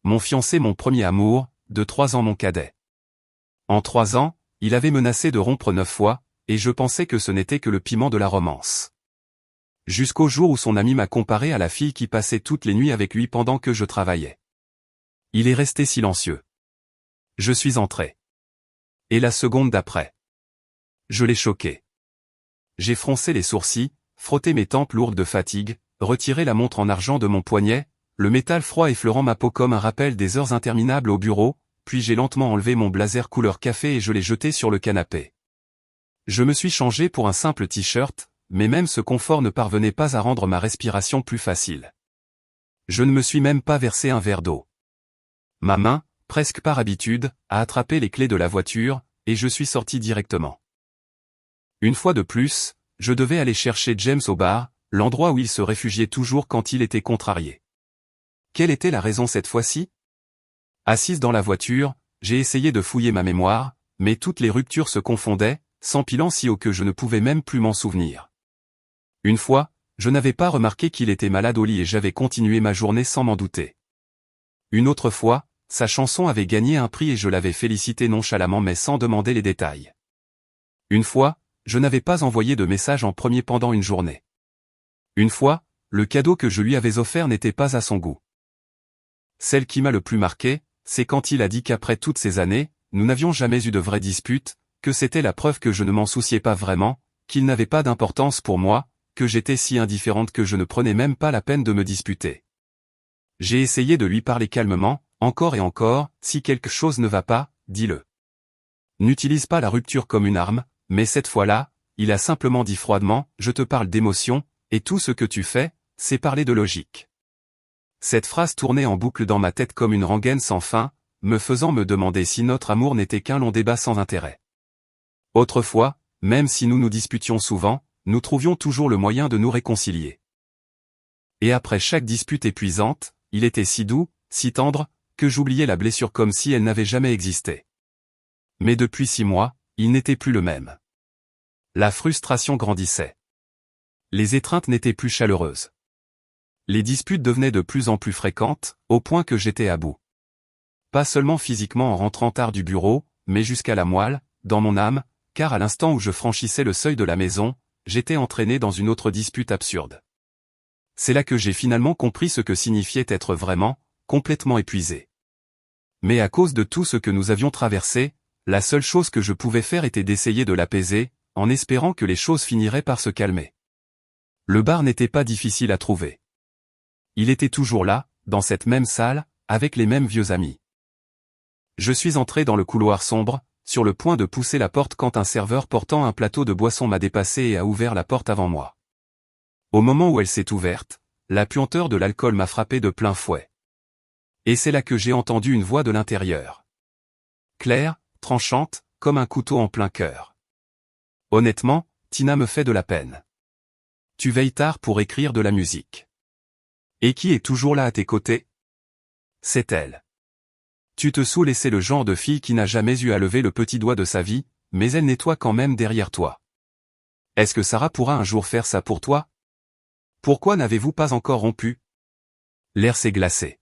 mon fiancé, mon premier amour, de 3 ans mon cadet. En 3 ans, il avait menacé de rompre 9 fois, et je pensais que ce n'était que le piment de la romance. Jusqu'au jour où son ami m'a comparé à la fille qui passait toutes les nuits avec lui pendant que je travaillais. Il est resté silencieux. Je suis entré. Et la seconde d'après. Je l'ai choqué. J'ai froncé les sourcils, frotté mes tempes lourdes de fatigue, retiré la montre en argent de mon poignet, le métal froid effleurant ma peau comme un rappel des heures interminables au bureau, puis j'ai lentement enlevé mon blazer couleur café et je l'ai jeté sur le canapé. Je me suis changé pour un simple t-shirt, mais même ce confort ne parvenait pas à rendre ma respiration plus facile. Je ne me suis même pas versé un verre d'eau. Ma main, presque par habitude, a attrapé les clés de la voiture, et je suis sorti directement. Une fois de plus, je devais aller chercher James au bar, l'endroit où il se réfugiait toujours quand il était contrarié. Quelle était la raison cette fois-ci? Assise dans la voiture, j'ai essayé de fouiller ma mémoire, mais toutes les ruptures se confondaient, s'empilant si haut que je ne pouvais même plus m'en souvenir. Une fois, je n'avais pas remarqué qu'il était malade au lit et j'avais continué ma journée sans m'en douter. Une autre fois, sa chanson avait gagné un prix et je l'avais félicité nonchalamment mais sans demander les détails. Une fois, je n'avais pas envoyé de message en premier pendant une journée. Une fois, le cadeau que je lui avais offert n'était pas à son goût. Celle qui m'a le plus marqué, c'est quand il a dit qu'après toutes ces années, nous n'avions jamais eu de vraie dispute, que c'était la preuve que je ne m'en souciais pas vraiment, qu'il n'avait pas d'importance pour moi, que j'étais si indifférente que je ne prenais même pas la peine de me disputer. J'ai essayé de lui parler calmement, encore et encore, si quelque chose ne va pas, dis-le. N'utilise pas la rupture comme une arme, mais cette fois-là, il a simplement dit froidement, je te parle d'émotion, et tout ce que tu fais, c'est parler de logique. Cette phrase tournait en boucle dans ma tête comme une rengaine sans fin, me faisant me demander si notre amour n'était qu'un long débat sans intérêt. Autrefois, même si nous nous disputions souvent, nous trouvions toujours le moyen de nous réconcilier. Et après chaque dispute épuisante, il était si doux, si tendre, que j'oubliais la blessure comme si elle n'avait jamais existé. Mais depuis 6 mois, il n'était plus le même. La frustration grandissait. Les étreintes n'étaient plus chaleureuses. Les disputes devenaient de plus en plus fréquentes, au point que j'étais à bout. Pas seulement physiquement en rentrant tard du bureau, mais jusqu'à la moelle, dans mon âme, car à l'instant où je franchissais le seuil de la maison, j'étais entraîné dans une autre dispute absurde. C'est là que j'ai finalement compris ce que signifiait être vraiment, complètement épuisé. Mais à cause de tout ce que nous avions traversé, la seule chose que je pouvais faire était d'essayer de l'apaiser, en espérant que les choses finiraient par se calmer. Le bar n'était pas difficile à trouver. Il était toujours là, dans cette même salle, avec les mêmes vieux amis. Je suis entré dans le couloir sombre, sur le point de pousser la porte quand un serveur portant un plateau de boissons m'a dépassé et a ouvert la porte avant moi. Au moment où elle s'est ouverte, la puanteur de l'alcool m'a frappé de plein fouet. Et c'est là que j'ai entendu une voix de l'intérieur. Claire, tranchante, comme un couteau en plein cœur. Honnêtement, Tina me fait de la peine. Tu veilles tard pour écrire de la musique. Et qui est toujours là à tes côtés? C'est elle. Tu te saoules et c'est le genre de fille qui n'a jamais eu à lever le petit doigt de sa vie, mais elle nettoie quand même derrière toi. Est-ce que Sarah pourra un jour faire ça pour toi? Pourquoi n'avez-vous pas encore rompu? L'air s'est glacé.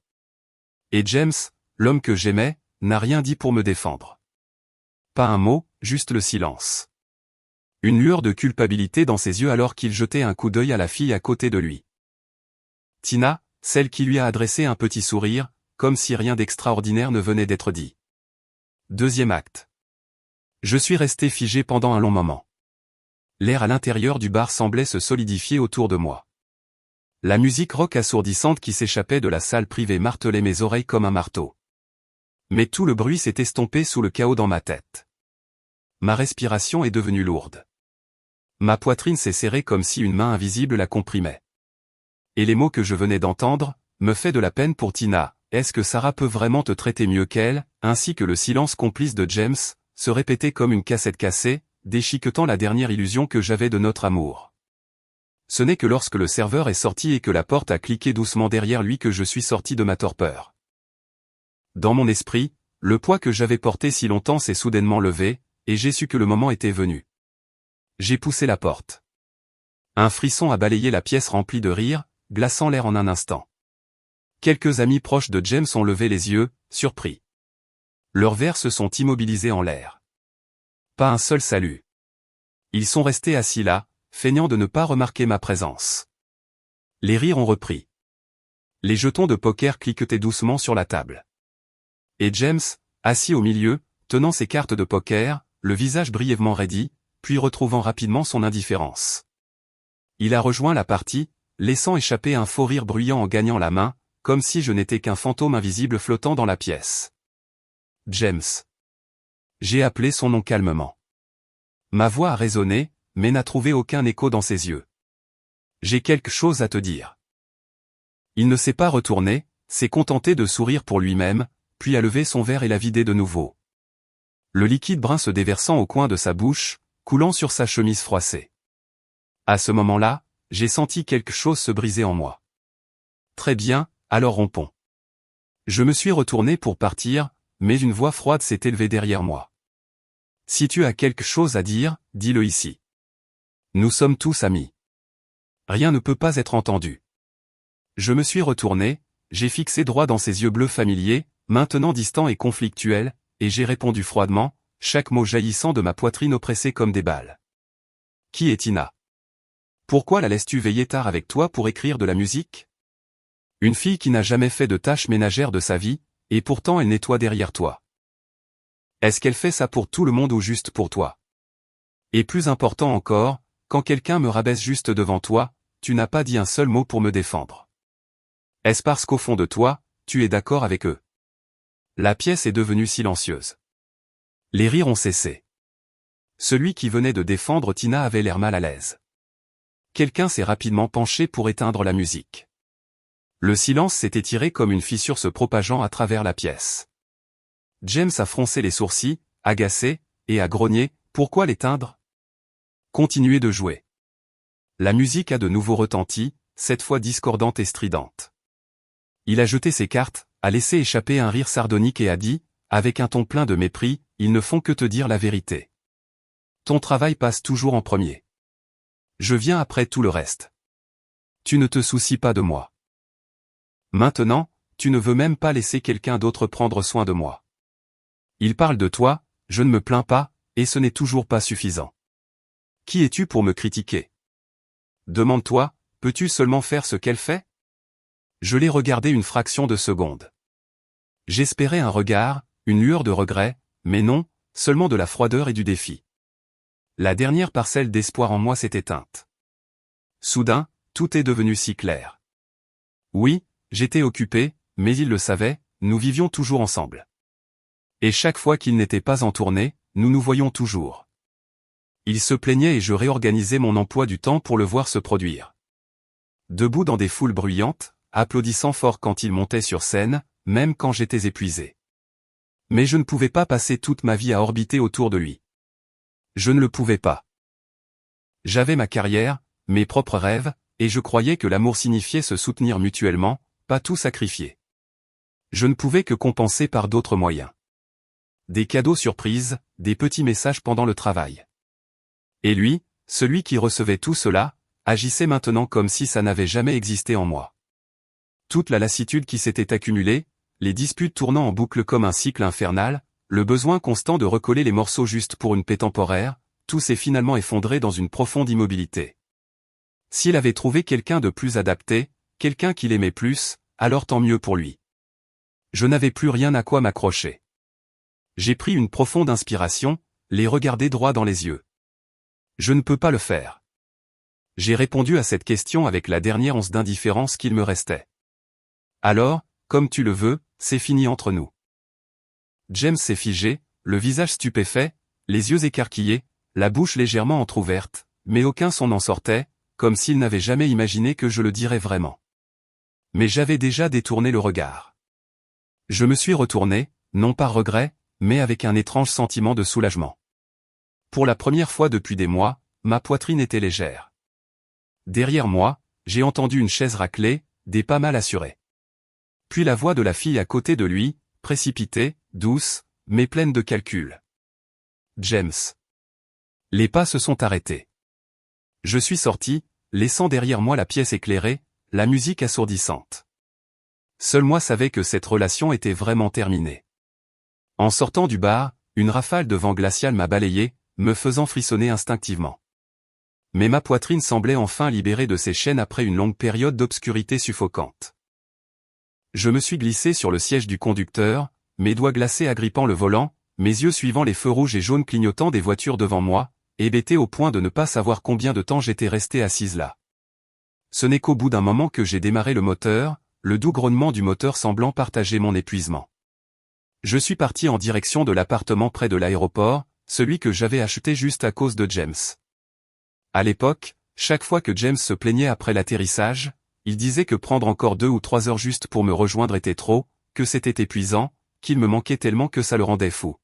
Et James, l'homme que j'aimais, n'a rien dit pour me défendre. Pas un mot, juste le silence. Une lueur de culpabilité dans ses yeux alors qu'il jetait un coup d'œil à la fille à côté de lui. Tina, celle qui lui a adressé un petit sourire, comme si rien d'extraordinaire ne venait d'être dit. Deuxième acte. Je suis resté figé pendant un long moment. L'air à l'intérieur du bar semblait se solidifier autour de moi. La musique rock assourdissante qui s'échappait de la salle privée martelait mes oreilles comme un marteau. Mais tout le bruit s'est estompé sous le chaos dans ma tête. Ma respiration est devenue lourde. Ma poitrine s'est serrée comme si une main invisible la comprimait. Et les mots que je venais d'entendre, me fait de la peine pour Tina. Est-ce que Sarah peut vraiment te traiter mieux qu'elle, ainsi que le silence complice de James, se répétait comme une cassette cassée, déchiquetant la dernière illusion que j'avais de notre amour. Ce n'est que lorsque le serveur est sorti et que la porte a cliqué doucement derrière lui que je suis sorti de ma torpeur. Dans mon esprit, le poids que j'avais porté si longtemps s'est soudainement levé, et j'ai su que le moment était venu. J'ai poussé la porte. Un frisson a balayé la pièce remplie de rire, glaçant l'air en un instant. Quelques amis proches de James ont levé les yeux, surpris. Leurs verres se sont immobilisés en l'air. Pas un seul salut. Ils sont restés assis là, feignant de ne pas remarquer ma présence. Les rires ont repris. Les jetons de poker cliquetaient doucement sur la table. Et James, assis au milieu, tenant ses cartes de poker, le visage brièvement raidi, puis retrouvant rapidement son indifférence. Il a rejoint la partie, laissant échapper un faux rire bruyant en gagnant la main, comme si je n'étais qu'un fantôme invisible flottant dans la pièce. James. J'ai appelé son nom calmement. Ma voix a résonné, mais n'a trouvé aucun écho dans ses yeux. J'ai quelque chose à te dire. Il ne s'est pas retourné, s'est contenté de sourire pour lui-même, puis a levé son verre et l'a vidé de nouveau. Le liquide brun se déversant au coin de sa bouche, coulant sur sa chemise froissée. À ce moment-là, j'ai senti quelque chose se briser en moi. Très bien, alors rompons. Je me suis retourné pour partir, mais une voix froide s'est élevée derrière moi. Si tu as quelque chose à dire, dis-le ici. Nous sommes tous amis. Rien ne peut pas être entendu. Je me suis retourné, j'ai fixé droit dans ses yeux bleus familiers, maintenant distants et conflictuels, et j'ai répondu froidement, chaque mot jaillissant de ma poitrine oppressée comme des balles. Qui est Tina? Pourquoi la laisses-tu veiller tard avec toi pour écrire de la musique? Une fille qui n'a jamais fait de tâches ménagères de sa vie, et pourtant elle nettoie derrière toi. Est-ce qu'elle fait ça pour tout le monde ou juste pour toi? Et plus important encore, quand quelqu'un me rabaisse juste devant toi, tu n'as pas dit un seul mot pour me défendre. Est-ce parce qu'au fond de toi, tu es d'accord avec eux? La pièce est devenue silencieuse. Les rires ont cessé. Celui qui venait de défendre Tina avait l'air mal à l'aise. Quelqu'un s'est rapidement penché pour éteindre la musique. Le silence s'est étiré comme une fissure se propageant à travers la pièce. James a froncé les sourcils, agacé, et a grogné, « Pourquoi l'éteindre ? Continuez de jouer. » La musique a de nouveau retenti, cette fois discordante et stridente. Il a jeté ses cartes, a laissé échapper un rire sardonique et a dit, avec un ton plein de mépris, « Ils ne font que te dire la vérité. Ton travail passe toujours en premier. Je viens après tout le reste. Tu ne te soucies pas de moi. Maintenant, tu ne veux même pas laisser quelqu'un d'autre prendre soin de moi. Il parle de toi, je ne me plains pas, et ce n'est toujours pas suffisant. Qui es-tu pour me critiquer? Demande-toi, peux-tu seulement faire ce qu'elle fait? Je l'ai regardé une fraction de seconde. J'espérais un regard, une lueur de regret, mais non, seulement de la froideur et du défi. La dernière parcelle d'espoir en moi s'est éteinte. Soudain, tout est devenu si clair. Oui, j'étais occupé, mais il le savait, nous vivions toujours ensemble. Et chaque fois qu'il n'était pas en tournée, nous nous voyions toujours. Il se plaignait et je réorganisais mon emploi du temps pour le voir se produire. Debout dans des foules bruyantes, applaudissant fort quand il montait sur scène, même quand j'étais épuisé. Mais je ne pouvais pas passer toute ma vie à orbiter autour de lui. Je ne le pouvais pas. J'avais ma carrière, mes propres rêves, et je croyais que l'amour signifiait se soutenir mutuellement, pas tout sacrifier. Je ne pouvais que compenser par d'autres moyens. Des cadeaux surprises, des petits messages pendant le travail. Et lui, celui qui recevait tout cela, agissait maintenant comme si ça n'avait jamais existé en moi. Toute la lassitude qui s'était accumulée, les disputes tournant en boucle comme un cycle infernal, le besoin constant de recoller les morceaux juste pour une paix temporaire, tout s'est finalement effondré dans une profonde immobilité. S'il avait trouvé quelqu'un de plus adapté, quelqu'un qu'il aimait plus, alors tant mieux pour lui. Je n'avais plus rien à quoi m'accrocher. J'ai pris une profonde inspiration, les regarder droit dans les yeux. Je ne peux pas le faire. J'ai répondu à cette question avec la dernière once d'indifférence qu'il me restait. Alors, comme tu le veux, c'est fini entre nous. James s'est figé, le visage stupéfait, les yeux écarquillés, la bouche légèrement entr'ouverte, mais aucun son n'en sortait, comme s'il n'avait jamais imaginé que je le dirais vraiment. Mais j'avais déjà détourné le regard. Je me suis retourné, non par regret, mais avec un étrange sentiment de soulagement. Pour la première fois depuis des mois, ma poitrine était légère. Derrière moi, j'ai entendu une chaise racler, des pas mal assurés. Puis la voix de la fille à côté de lui, précipitée, douce, mais pleine de calcul. James. Les pas se sont arrêtés. Je suis sorti, laissant derrière moi la pièce éclairée, la musique assourdissante. Seul moi savais que cette relation était vraiment terminée. En sortant du bar, une rafale de vent glacial m'a balayé, me faisant frissonner instinctivement. Mais ma poitrine semblait enfin libérée de ses chaînes après une longue période d'obscurité suffocante. Je me suis glissé sur le siège du conducteur, mes doigts glacés agrippant le volant, mes yeux suivant les feux rouges et jaunes clignotants des voitures devant moi, hébété au point de ne pas savoir combien de temps j'étais resté assise là. Ce n'est qu'au bout d'un moment que j'ai démarré le moteur, le doux grognement du moteur semblant partager mon épuisement. Je suis parti en direction de l'appartement près de l'aéroport, celui que j'avais acheté juste à cause de James. À l'époque, chaque fois que James se plaignait après l'atterrissage, il disait que prendre encore 2 ou 3 heures juste pour me rejoindre était trop, que c'était épuisant, qu'il me manquait tellement que ça le rendait fou.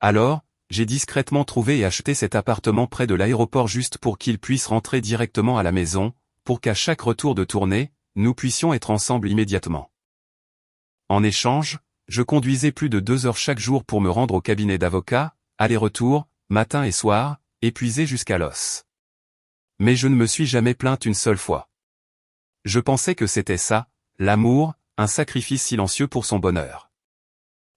Alors, j'ai discrètement trouvé et acheté cet appartement près de l'aéroport juste pour qu'il puisse rentrer directement à la maison, pour qu'à chaque retour de tournée, nous puissions être ensemble immédiatement. En échange, je conduisais plus de 2 heures chaque jour pour me rendre au cabinet d'avocat, aller-retour, matin et soir, épuisé jusqu'à l'os. Mais je ne me suis jamais plainte une seule fois. Je pensais que c'était ça, l'amour, un sacrifice silencieux pour son bonheur.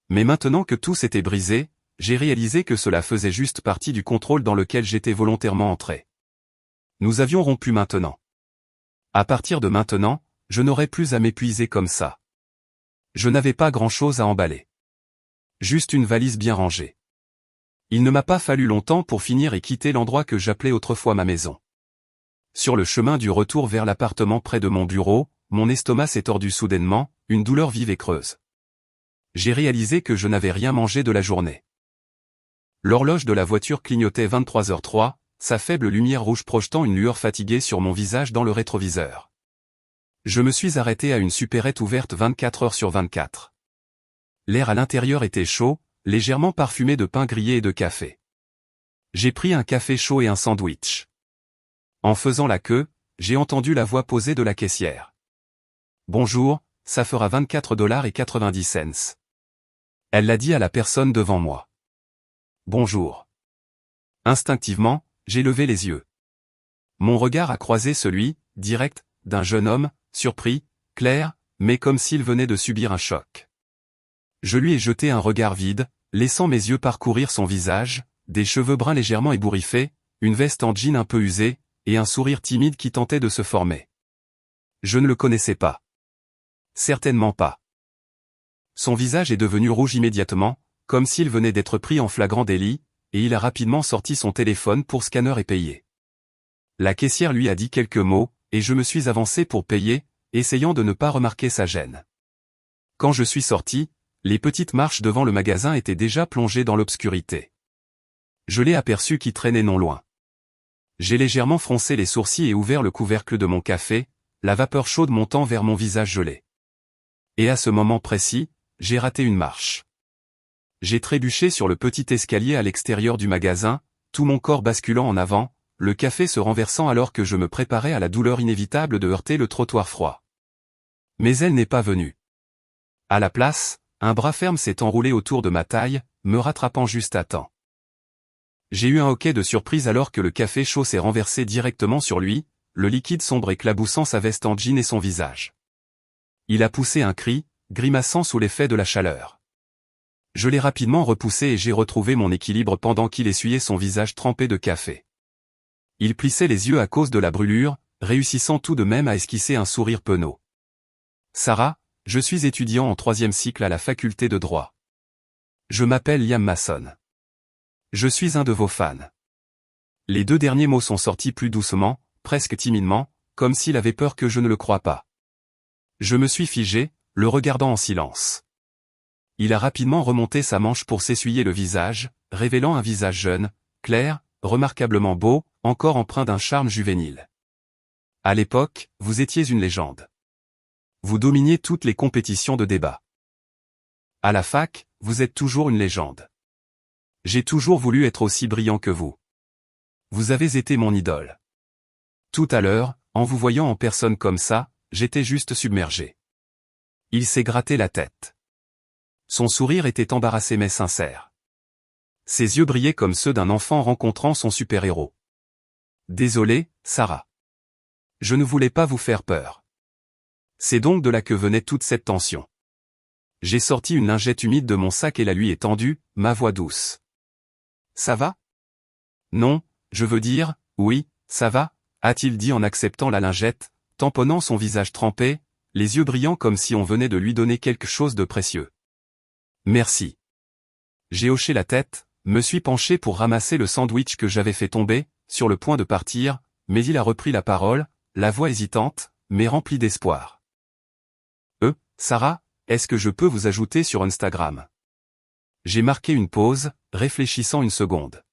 Mais maintenant que tout s'était brisé, j'ai réalisé que cela faisait juste partie du contrôle dans lequel j'étais volontairement entré. Nous avions rompu maintenant. À partir de maintenant, je n'aurais plus à m'épuiser comme ça. Je n'avais pas grand-chose à emballer. Juste une valise bien rangée. Il ne m'a pas fallu longtemps pour finir et quitter l'endroit que j'appelais autrefois ma maison. Sur le chemin du retour vers l'appartement près de mon bureau, mon estomac s'est tordu soudainement, une douleur vive et creuse. J'ai réalisé que je n'avais rien mangé de la journée. L'horloge de la voiture clignotait 23h03, sa faible lumière rouge projetant une lueur fatiguée sur mon visage dans le rétroviseur. Je me suis arrêté à une supérette ouverte 24 heures sur 24. L'air à l'intérieur était chaud, légèrement parfumé de pain grillé et de café. J'ai pris un café chaud et un sandwich. En faisant la queue, j'ai entendu la voix posée de la caissière. Bonjour, ça fera 24,90 $. Elle l'a dit à la personne devant moi. Bonjour. Instinctivement, j'ai levé les yeux. Mon regard a croisé celui, direct, d'un jeune homme, surpris, clair, mais comme s'il venait de subir un choc. Je lui ai jeté un regard vide, laissant mes yeux parcourir son visage, des cheveux bruns légèrement ébouriffés, une veste en jean un peu usée, et un sourire timide qui tentait de se former. Je ne le connaissais pas. Certainement pas. Son visage est devenu rouge immédiatement, comme s'il venait d'être pris en flagrant délit, et il a rapidement sorti son téléphone pour scanner et payer. La caissière lui a dit quelques mots, et je me suis avancé pour payer, essayant de ne pas remarquer sa gêne. Quand je suis sorti, les petites marches devant le magasin étaient déjà plongées dans l'obscurité. Je l'ai aperçu qui traînait non loin. J'ai légèrement froncé les sourcils et ouvert le couvercle de mon café, la vapeur chaude montant vers mon visage gelé. Et à ce moment précis, j'ai raté une marche. J'ai trébuché sur le petit escalier à l'extérieur du magasin, tout mon corps basculant en avant, le café se renversant alors que je me préparais à la douleur inévitable de heurter le trottoir froid. Mais elle n'est pas venue. À la place, un bras ferme s'est enroulé autour de ma taille, me rattrapant juste à temps. J'ai eu un hoquet de surprise alors que le café chaud s'est renversé directement sur lui, le liquide sombre éclaboussant sa veste en jean et son visage. Il a poussé un cri, grimaçant sous l'effet de la chaleur. Je l'ai rapidement repoussé et j'ai retrouvé mon équilibre pendant qu'il essuyait son visage trempé de café. Il plissait les yeux à cause de la brûlure, réussissant tout de même à esquisser un sourire penaud. Sarah, je suis étudiant en 3e cycle à la faculté de droit. Je m'appelle Liam Mason. Je suis un de vos fans. Les 2 derniers mots sont sortis plus doucement, presque timidement, comme s'il avait peur que je ne le croie pas. Je me suis figé, le regardant en silence. Il a rapidement remonté sa manche pour s'essuyer le visage, révélant un visage jeune, clair, remarquablement beau, encore empreint d'un charme juvénile. À l'époque, vous étiez une légende. Vous dominiez toutes les compétitions de débat. À la fac, vous êtes toujours une légende. J'ai toujours voulu être aussi brillant que vous. Vous avez été mon idole. Tout à l'heure, en vous voyant en personne comme ça, j'étais juste submergé. Il s'est gratté la tête. Son sourire était embarrassé mais sincère. Ses yeux brillaient comme ceux d'un enfant rencontrant son super-héros. Désolé, Sarah. Je ne voulais pas vous faire peur. C'est donc de là que venait toute cette tension. J'ai sorti une lingette humide de mon sac et la lui ai tendue, ma voix douce. Ça va? Non, je veux dire, oui, ça va, a-t-il dit en acceptant la lingette, tamponnant son visage trempé, les yeux brillants comme si on venait de lui donner quelque chose de précieux. Merci. J'ai hoché la tête, me suis penché pour ramasser le sandwich que j'avais fait tomber, sur le point de partir, mais il a repris la parole, la voix hésitante, mais remplie d'espoir. Sarah, est-ce que je peux vous ajouter sur Instagram? J'ai marqué une pause, réfléchissant une seconde.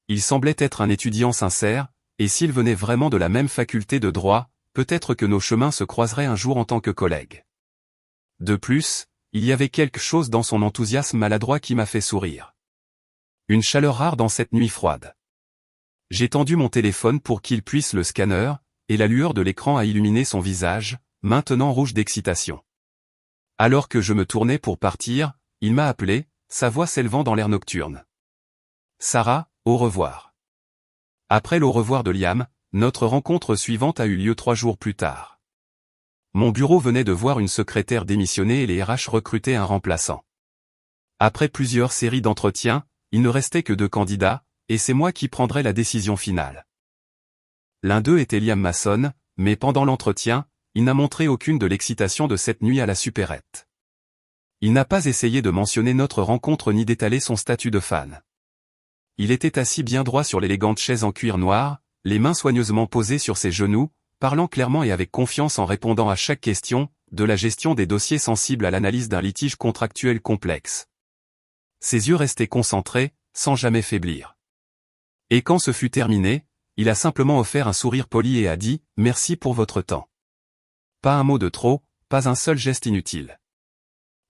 Il semblait être un étudiant sincère, et s'il venait vraiment de la même faculté de droit, peut-être que nos chemins se croiseraient un jour en tant que collègues. De plus, il y avait quelque chose dans son enthousiasme maladroit qui m'a fait sourire. Une chaleur rare dans cette nuit froide. J'ai tendu mon téléphone pour qu'il puisse le scanner, et la lueur de l'écran a illuminé son visage, maintenant rouge d'excitation. Alors que je me tournais pour partir, il m'a appelé, sa voix s'élevant dans l'air nocturne. Sarah, au revoir. Après l'au revoir de Liam, notre rencontre suivante a eu lieu 3 jours plus tard. Mon bureau venait de voir une secrétaire démissionner et les RH recrutaient un remplaçant. Après plusieurs séries d'entretiens, il ne restait que 2 candidats, et c'est moi qui prendrais la décision finale. L'un d'eux était Liam Mason, mais pendant l'entretien, il n'a montré aucune de l'excitation de cette nuit à la supérette. Il n'a pas essayé de mentionner notre rencontre ni d'étaler son statut de fan. Il était assis bien droit sur l'élégante chaise en cuir noir, les mains soigneusement posées sur ses genoux, parlant clairement et avec confiance en répondant à chaque question, de la gestion des dossiers sensibles à l'analyse d'un litige contractuel complexe. Ses yeux restaient concentrés, sans jamais faiblir. Et quand ce fut terminé, il a simplement offert un sourire poli et a dit « Merci pour votre temps ». Pas un mot de trop, pas un seul geste inutile.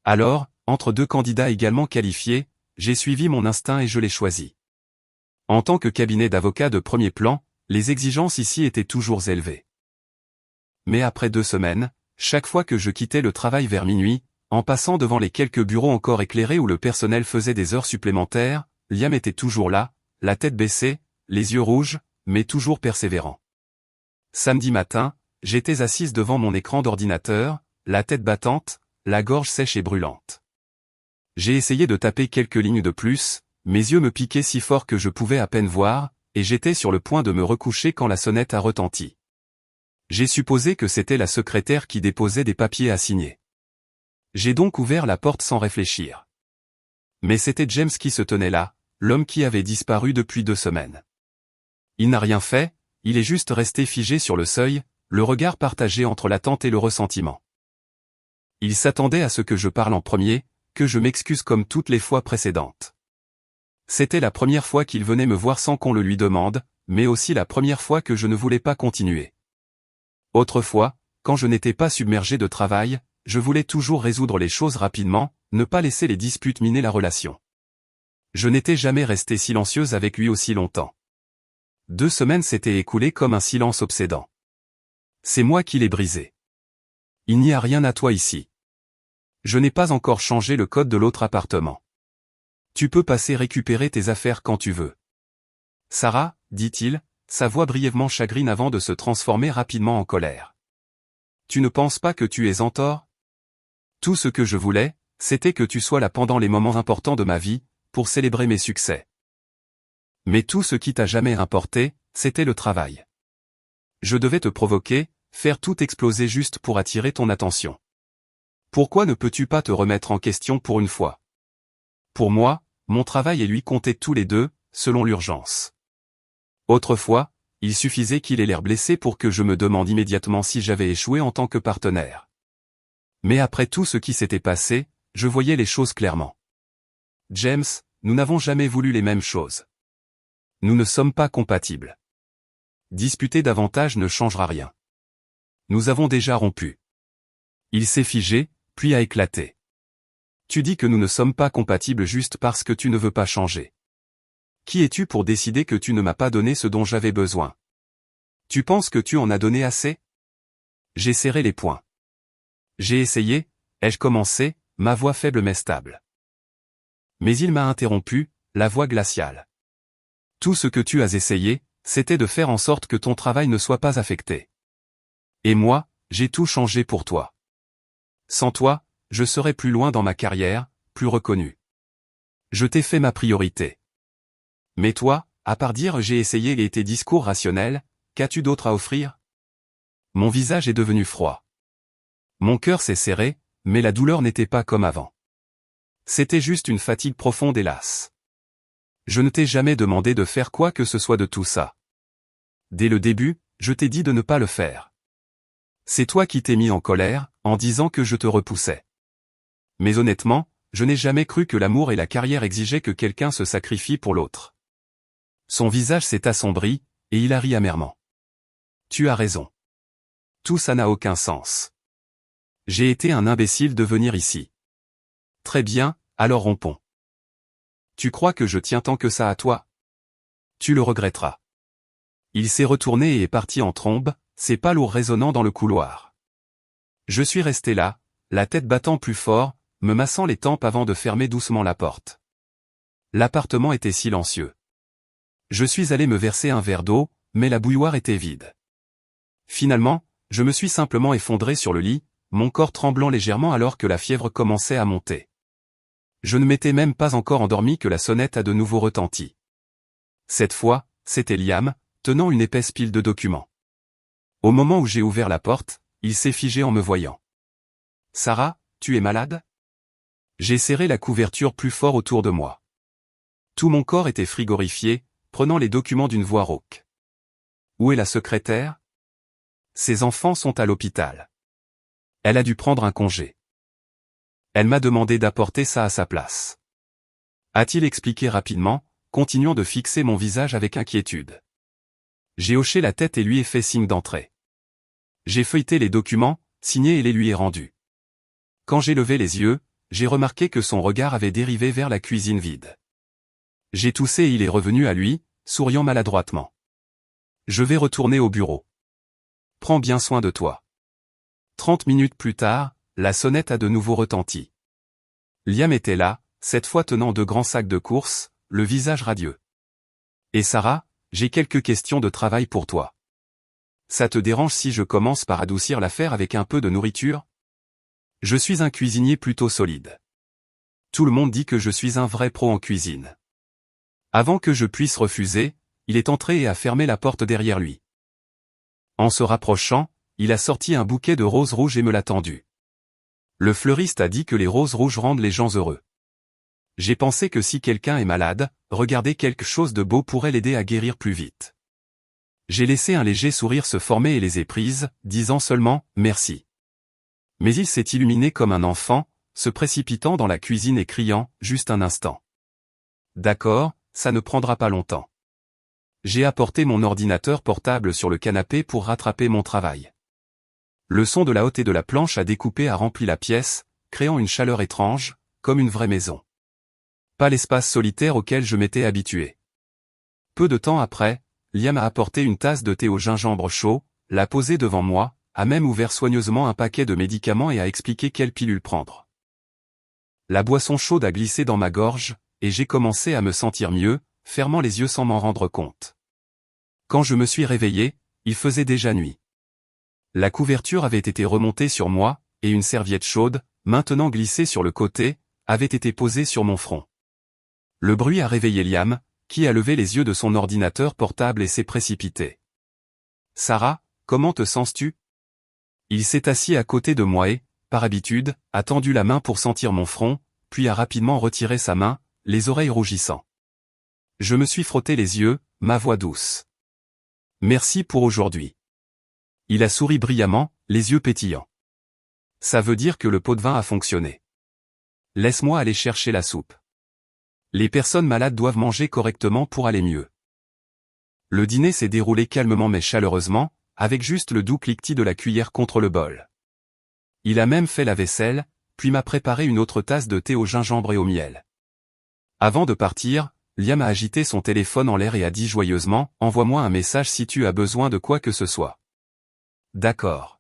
Alors, entre 2 candidats également qualifiés, j'ai suivi mon instinct et je l'ai choisi. En tant que cabinet d'avocats de premier plan, les exigences ici étaient toujours élevées. Mais après 2 semaines, chaque fois que je quittais le travail vers minuit, en passant devant les quelques bureaux encore éclairés où le personnel faisait des heures supplémentaires, Liam était toujours là, la tête baissée, les yeux rouges, mais toujours persévérant. Samedi matin, j'étais assise devant mon écran d'ordinateur, la tête battante, la gorge sèche et brûlante. J'ai essayé de taper quelques lignes de plus, mes yeux me piquaient si fort que je pouvais à peine voir, et j'étais sur le point de me recoucher quand la sonnette a retenti. J'ai supposé que c'était la secrétaire qui déposait des papiers à signer. J'ai donc ouvert la porte sans réfléchir. Mais c'était James qui se tenait là, l'homme qui avait disparu depuis 2 semaines. Il n'a rien fait, il est juste resté figé sur le seuil, le regard partagé entre l'attente et le ressentiment. Il s'attendait à ce que je parle en premier, que je m'excuse comme toutes les fois précédentes. C'était la première fois qu'il venait me voir sans qu'on le lui demande, mais aussi la première fois que je ne voulais pas continuer. Autrefois, quand je n'étais pas submergé de travail, je voulais toujours résoudre les choses rapidement, ne pas laisser les disputes miner la relation. Je n'étais jamais resté silencieuse avec lui aussi longtemps. 2 semaines s'étaient écoulées comme un silence obsédant. C'est moi qui l'ai brisé. Il n'y a rien à toi ici. Je n'ai pas encore changé le code de l'autre appartement. Tu peux passer récupérer tes affaires quand tu veux. Sarah, dit-il, sa voix brièvement chagrine avant de se transformer rapidement en colère. Tu ne penses pas que tu es en tort? Tout ce que je voulais, c'était que tu sois là pendant les moments importants de ma vie, pour célébrer mes succès. Mais tout ce qui t'a jamais importé, c'était le travail. Je devais te provoquer, faire tout exploser juste pour attirer ton attention. Pourquoi ne peux-tu pas te remettre en question pour une fois? Pour moi, mon travail et lui comptaient tous les deux, selon l'urgence. Autrefois, il suffisait qu'il ait l'air blessé pour que je me demande immédiatement si j'avais échoué en tant que partenaire. Mais après tout ce qui s'était passé, je voyais les choses clairement. James, nous n'avons jamais voulu les mêmes choses. Nous ne sommes pas compatibles. Disputer davantage ne changera rien. Nous avons déjà rompu. Il s'est figé, puis a éclaté. Tu dis que nous ne sommes pas compatibles juste parce que tu ne veux pas changer. Qui es-tu pour décider que tu ne m'as pas donné ce dont j'avais besoin? Tu penses que tu en as donné assez? J'ai serré les poings. J'ai essayé, ai-je commencé, ma voix faible mais stable. Mais il m'a interrompu, la voix glaciale. Tout ce que tu as essayé, c'était de faire en sorte que ton travail ne soit pas affecté. Et moi, j'ai tout changé pour toi. Sans toi, je serais plus loin dans ma carrière, plus reconnu. Je t'ai fait ma priorité. Mais toi, à part dire j'ai essayé et tes discours rationnels, qu'as-tu d'autre à offrir? Mon visage est devenu froid. Mon cœur s'est serré, mais la douleur n'était pas comme avant. C'était juste une fatigue profonde et lasse. Je ne t'ai jamais demandé de faire quoi que ce soit de tout ça. Dès le début, je t'ai dit de ne pas le faire. C'est toi qui t'es mis en colère, en disant que je te repoussais. Mais honnêtement, je n'ai jamais cru que l'amour et la carrière exigeaient que quelqu'un se sacrifie pour l'autre. Son visage s'est assombri, et il a ri amèrement. Tu as raison. Tout ça n'a aucun sens. J'ai été un imbécile de venir ici. Très bien, alors rompons. Tu crois que je tiens tant que ça à toi? Tu le regretteras. Il s'est retourné et est parti en trombe, ses pas lourds résonnant dans le couloir. Je suis resté là, la tête battant plus fort, me massant les tempes avant de fermer doucement la porte. L'appartement était silencieux. Je suis allé me verser un verre d'eau, mais la bouilloire était vide. Finalement, je me suis simplement effondré sur le lit, mon corps tremblant légèrement alors que la fièvre commençait à monter. Je ne m'étais même pas encore endormi que la sonnette a de nouveau retenti. Cette fois, c'était Liam, tenant une épaisse pile de documents. Au moment où j'ai ouvert la porte, il s'est figé en me voyant. « Sarah, tu es malade ?» J'ai serré la couverture plus fort autour de moi. Tout mon corps était frigorifié, prenant les documents d'une voix rauque. « Où est la secrétaire ? Ses enfants sont à l'hôpital. Elle a dû prendre un congé. Elle m'a demandé d'apporter ça à sa place. » A-t-il expliqué rapidement, continuant de fixer mon visage avec inquiétude. J'ai hoché la tête et lui ai fait signe d'entrer. J'ai feuilleté les documents, signé et les lui ai rendus. Quand j'ai levé les yeux, j'ai remarqué que son regard avait dérivé vers la cuisine vide. J'ai toussé et il est revenu à lui, souriant maladroitement. Je vais retourner au bureau. Prends bien soin de toi. 30 minutes plus tard, la sonnette a de nouveau retenti. Liam était là, cette fois tenant 2 grands sacs de courses, le visage radieux. Et Sarah, j'ai quelques questions de travail pour toi. Ça te dérange si je commence par adoucir l'affaire avec un peu de nourriture? Je suis un cuisinier plutôt solide. Tout le monde dit que je suis un vrai pro en cuisine. Avant que je puisse refuser, il est entré et a fermé la porte derrière lui. En se rapprochant, il a sorti un bouquet de roses rouges et me l'a tendu. Le fleuriste a dit que les roses rouges rendent les gens heureux. J'ai pensé que si quelqu'un est malade, regarder quelque chose de beau pourrait l'aider à guérir plus vite. J'ai laissé un léger sourire se former et les ai prises, disant seulement « merci ». Mais il s'est illuminé comme un enfant, se précipitant dans la cuisine et criant « juste un instant ». D'accord, ça ne prendra pas longtemps. J'ai apporté mon ordinateur portable sur le canapé pour rattraper mon travail. Le son de la hotte et de la planche à découper a rempli la pièce, créant une chaleur étrange, comme une vraie maison. Pas l'espace solitaire auquel je m'étais habitué. Peu de temps après, Liam a apporté une tasse de thé au gingembre chaud, l'a posée devant moi, a même ouvert soigneusement un paquet de médicaments et a expliqué quelle pilule prendre. La boisson chaude a glissé dans ma gorge, et j'ai commencé à me sentir mieux, fermant les yeux sans m'en rendre compte. Quand je me suis réveillé, il faisait déjà nuit. La couverture avait été remontée sur moi, et une serviette chaude, maintenant glissée sur le côté, avait été posée sur mon front. Le bruit a réveillé Liam, qui a levé les yeux de son ordinateur portable et s'est précipité. « Sarah, comment te sens-tu » Il s'est assis à côté de moi et, par habitude, a tendu la main pour sentir mon front, puis a rapidement retiré sa main, les oreilles rougissant. Je me suis frotté les yeux, ma voix douce. « Merci pour aujourd'hui. » Il a souri brillamment, les yeux pétillants. « Ça veut dire que le pot de vin a fonctionné. Laisse-moi aller chercher la soupe. Les personnes malades doivent manger correctement pour aller mieux. » Le dîner s'est déroulé calmement mais chaleureusement, avec juste le doux cliquetis de la cuillère contre le bol. Il a même fait la vaisselle, puis m'a préparé une autre tasse de thé au gingembre et au miel. Avant de partir, Liam a agité son téléphone en l'air et a dit joyeusement « Envoie-moi un message si tu as besoin de quoi que ce soit. » D'accord.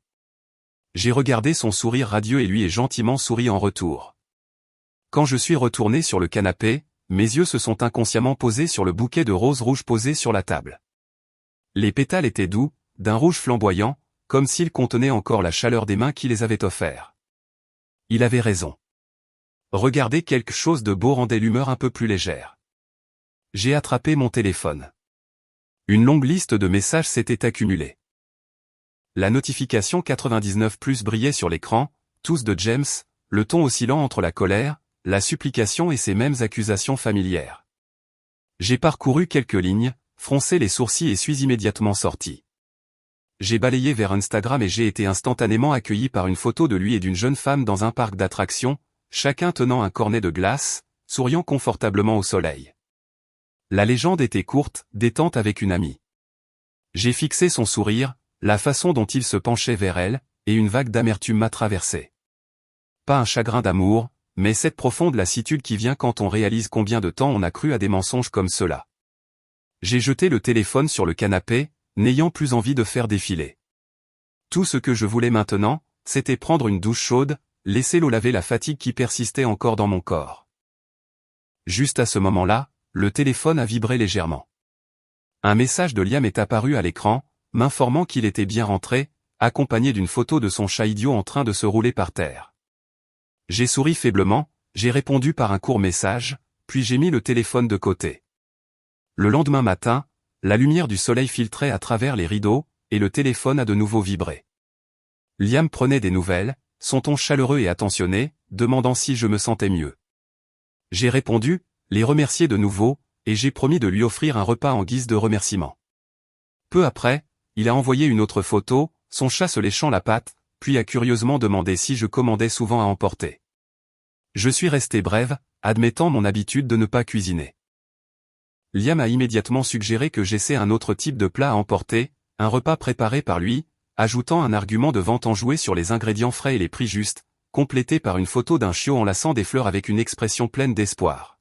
J'ai regardé son sourire radieux et lui ai gentiment souri en retour. Quand je suis retourné sur le canapé, mes yeux se sont inconsciemment posés sur le bouquet de roses rouges posé sur la table. Les pétales étaient doux, d'un rouge flamboyant, comme s'ils contenaient encore la chaleur des mains qui les avaient offerts. Il avait raison. Regarder quelque chose de beau rendait l'humeur un peu plus légère. J'ai attrapé mon téléphone. Une longue liste de messages s'était accumulée. La notification 99+ brillait sur l'écran, tous de James, le ton oscillant entre la colère, la supplication et ces mêmes accusations familières. J'ai parcouru quelques lignes, froncé les sourcils et suis immédiatement sorti. J'ai balayé vers Instagram et j'ai été instantanément accueilli par une photo de lui et d'une jeune femme dans un parc d'attractions, chacun tenant un cornet de glace, souriant confortablement au soleil. La légende était courte, détente avec une amie. J'ai fixé son sourire, la façon dont il se penchait vers elle, et une vague d'amertume m'a traversé. Pas un chagrin d'amour, mais cette profonde lassitude qui vient quand on réalise combien de temps on a cru à des mensonges comme ceux-là. J'ai jeté le téléphone sur le canapé, n'ayant plus envie de faire défiler. Tout ce que je voulais maintenant, c'était prendre une douche chaude, laisser l'eau laver la fatigue qui persistait encore dans mon corps. Juste à ce moment-là, le téléphone a vibré légèrement. Un message de Liam est apparu à l'écran, m'informant qu'il était bien rentré, accompagné d'une photo de son chat idiot en train de se rouler par terre. J'ai souri faiblement, j'ai répondu par un court message, puis j'ai mis le téléphone de côté. Le lendemain matin, la lumière du soleil filtrait à travers les rideaux, et le téléphone a de nouveau vibré. Liam prenait des nouvelles, son ton chaleureux et attentionné, demandant si je me sentais mieux. J'ai répondu, les remercier de nouveau, et j'ai promis de lui offrir un repas en guise de remerciement. Peu après, il a envoyé une autre photo, son chat se léchant la patte, puis a curieusement demandé si je commandais souvent à emporter. Je suis resté brève, admettant mon habitude de ne pas cuisiner. Liam a immédiatement suggéré que j'essaie un autre type de plat à emporter, un repas préparé par lui, ajoutant un argument de vente enjoué sur les ingrédients frais et les prix justes, complété par une photo d'un chiot enlaçant des fleurs avec une expression pleine d'espoir.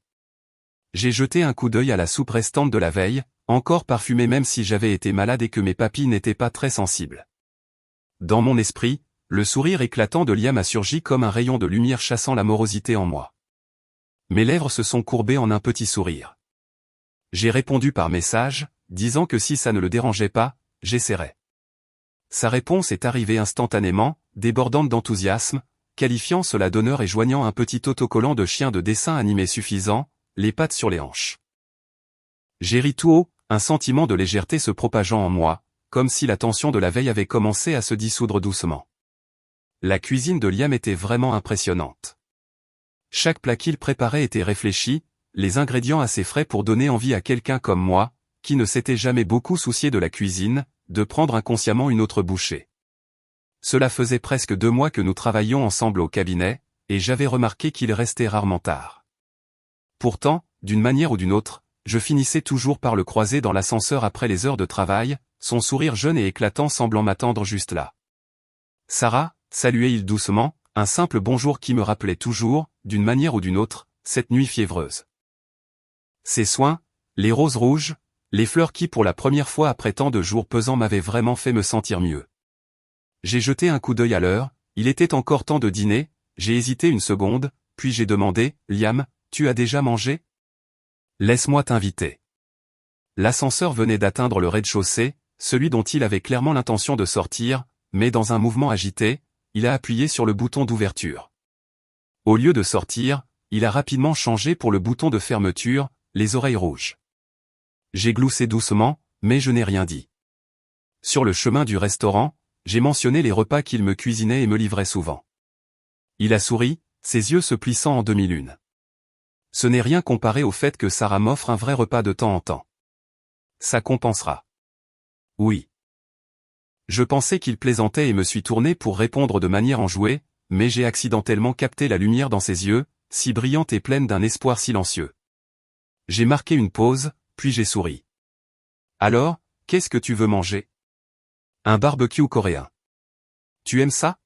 J'ai jeté un coup d'œil à la soupe restante de la veille, encore parfumée même si j'avais été malade et que mes papilles n'étaient pas très sensibles. Dans mon esprit, le sourire éclatant de Liam a surgi comme un rayon de lumière chassant la morosité en moi. Mes lèvres se sont courbées en un petit sourire. J'ai répondu par message, disant que si ça ne le dérangeait pas, j'essaierais. Sa réponse est arrivée instantanément, débordante d'enthousiasme, qualifiant cela d'honneur et joignant un petit autocollant de chien de dessin animé suffisant, les pattes sur les hanches. J'ai ri tout haut, un sentiment de légèreté se propageant en moi, comme si la tension de la veille avait commencé à se dissoudre doucement. La cuisine de Liam était vraiment impressionnante. Chaque plat qu'il préparait était réfléchi, les ingrédients assez frais pour donner envie à quelqu'un comme moi, qui ne s'était jamais beaucoup soucié de la cuisine, de prendre inconsciemment une autre bouchée. Cela faisait presque 2 mois que nous travaillions ensemble au cabinet, et j'avais remarqué qu'il restait rarement tard. Pourtant, d'une manière ou d'une autre, je finissais toujours par le croiser dans l'ascenseur après les heures de travail, son sourire jeune et éclatant semblant m'attendre juste là. Sarah, saluait-il doucement, un simple bonjour qui me rappelait toujours, d'une manière ou d'une autre, cette nuit fiévreuse. Ses soins, les roses rouges, les fleurs qui pour la première fois après tant de jours pesants m'avaient vraiment fait me sentir mieux. J'ai jeté un coup d'œil à l'heure, il était encore temps de dîner, j'ai hésité une seconde, puis j'ai demandé, Liam, tu as déjà mangé ? Laisse-moi t'inviter. L'ascenseur venait d'atteindre le rez-de-chaussée, celui dont il avait clairement l'intention de sortir, mais dans un mouvement agité, il a appuyé sur le bouton d'ouverture. Au lieu de sortir, il a rapidement changé pour le bouton de fermeture, les oreilles rouges. J'ai gloussé doucement, mais je n'ai rien dit. Sur le chemin du restaurant, j'ai mentionné les repas qu'il me cuisinait et me livrait souvent. Il a souri, ses yeux se plissant en demi-lune. Ce n'est rien comparé au fait que Sarah m'offre un vrai repas de temps en temps. Ça compensera. Oui. Je pensais qu'il plaisantait et me suis tourné pour répondre de manière enjouée, mais j'ai accidentellement capté la lumière dans ses yeux, si brillante et pleine d'un espoir silencieux. J'ai marqué une pause, puis j'ai souri. Alors, qu'est-ce que tu veux manger ? Un barbecue coréen. Tu aimes ça ?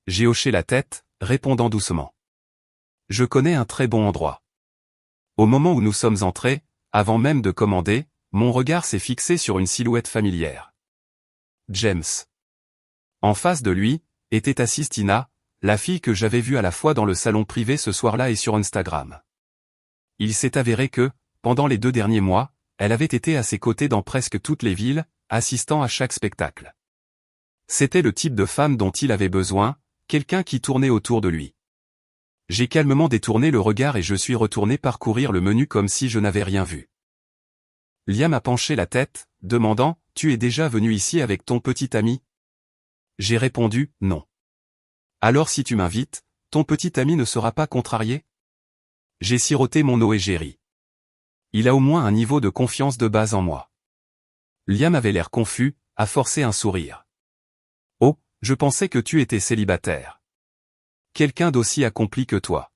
J'ai hoché la tête, répondant doucement. Je connais un très bon endroit. Au moment où nous sommes entrés, avant même de commander, mon regard s'est fixé sur une silhouette familière. James. En face de lui, était assise Tina, la fille que j'avais vue à la fois dans le salon privé ce soir-là et sur Instagram. Il s'est avéré que, pendant les 2 derniers mois, elle avait été à ses côtés dans presque toutes les villes, assistant à chaque spectacle. C'était le type de femme dont il avait besoin, quelqu'un qui tournait autour de lui. J'ai calmement détourné le regard et je suis retourné parcourir le menu comme si je n'avais rien vu. Liam a penché la tête, demandant « Tu es déjà venu ici avec ton petit ami ?» J'ai répondu « Non. » Alors si tu m'invites, ton petit ami ne sera pas contrarié? J'ai siroté mon eau et j'ai ri. Il a au moins un niveau de confiance de base en moi. Liam avait l'air confus, a forcé un sourire. Oh, je pensais que tu étais célibataire. Quelqu'un d'aussi accompli que toi.